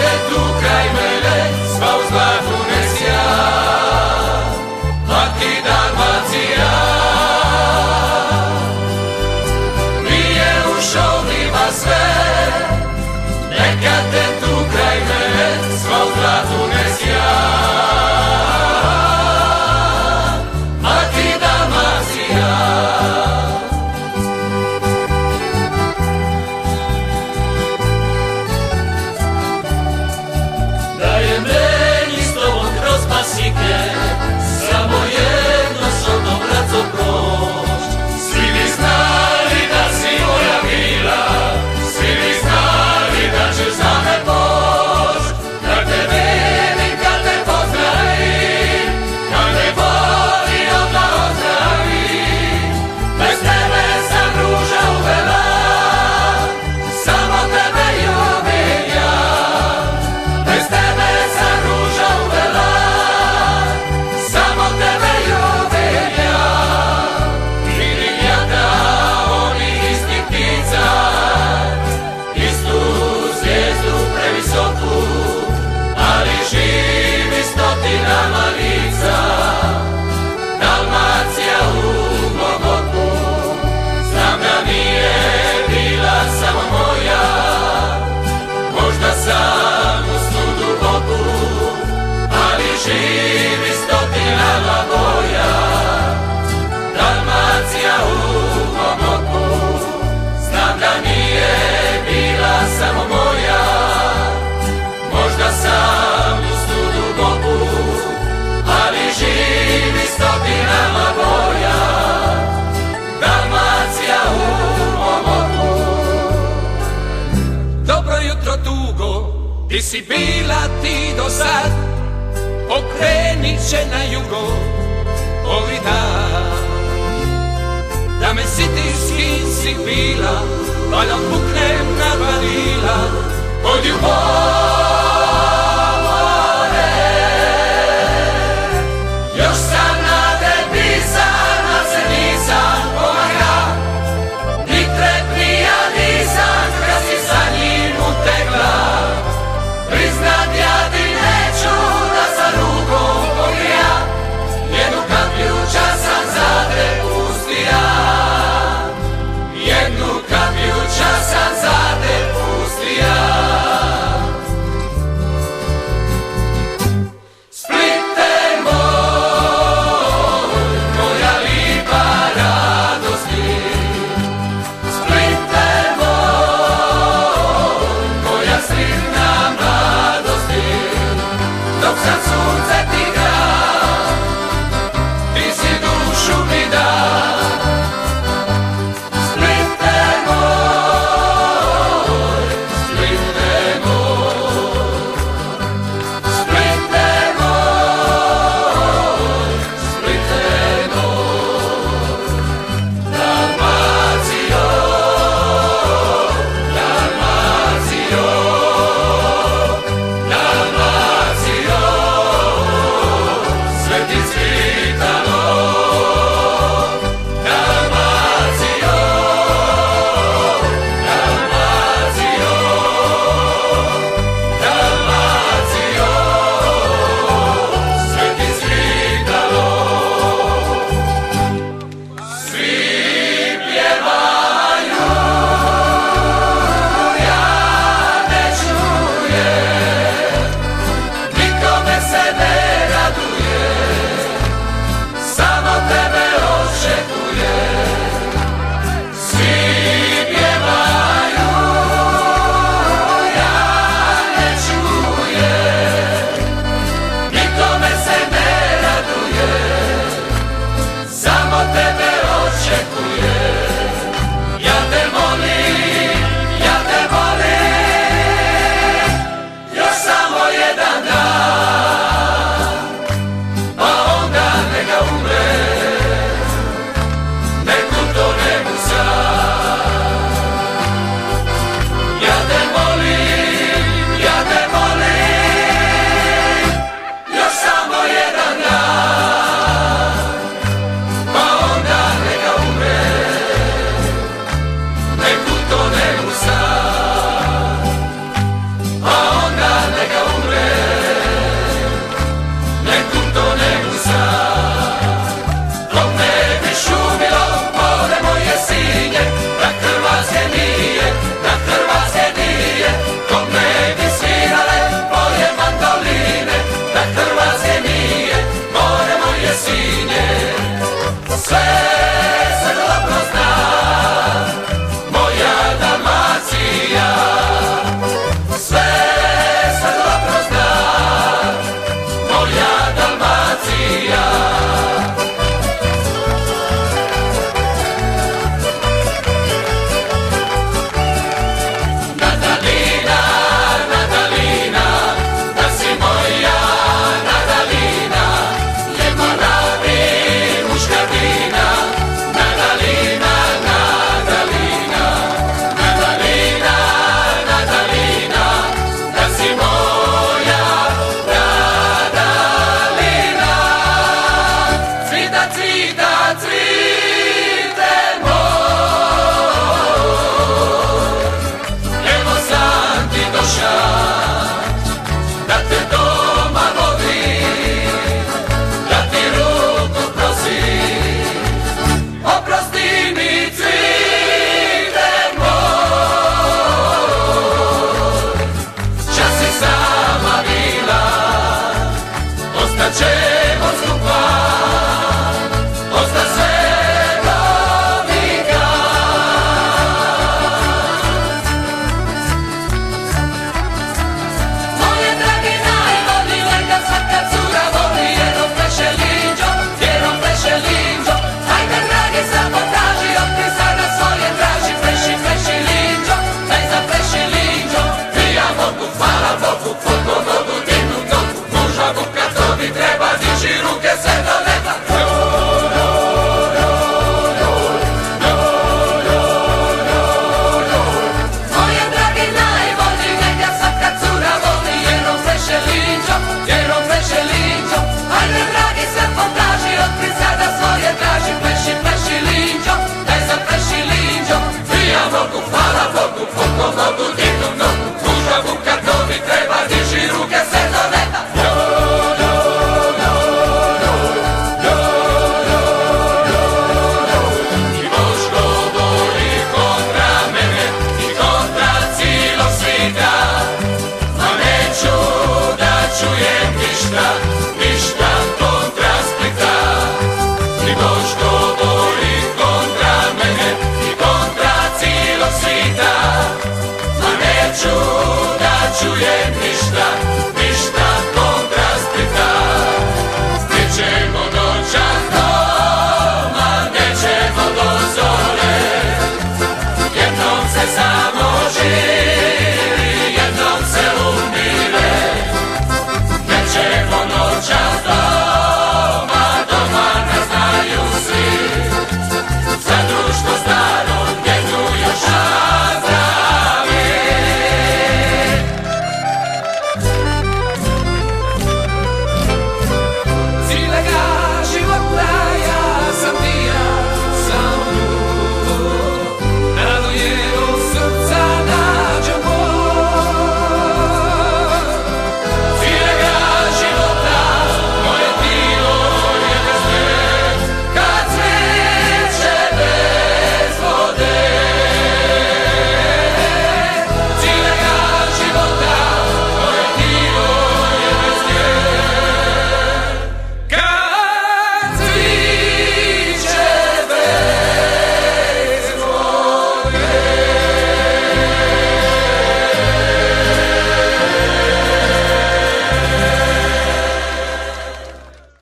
te tu kraj mene, sva u zlatu ne sja, a ti Dalmacija. Nije u šovima sve, neka te tu kraj mene, sva u zlatu ne sja, a ti Dalmacija. Samo jedno šodno braco proć, svi bi znali da si moja mila, svi bi znali da ćeš za me poć, kad te vidim, kad te pozdravim, kad te voli odmah ozdravim, bez tebe sam ruža uvela, samo tebe ljubim ja, bez tebe sam ruža uvela. Živi stotinama lica, Dalmacija u mom oku, znam da nije bila samo moja, možda sam u snu duboku, ali živi stotinama boja, Dalmacija u mom oku, znam da nije bila samo moja, možda sam u snu duboku, ali živi stotinama boja, Dalmacija u mom oku. Dobro jutro tugo, ti si bila ti do sad, okrenit će na jugo ovi dan. Da me sitiš s kim si bila, pa da puknem na vanila od ljubav. sine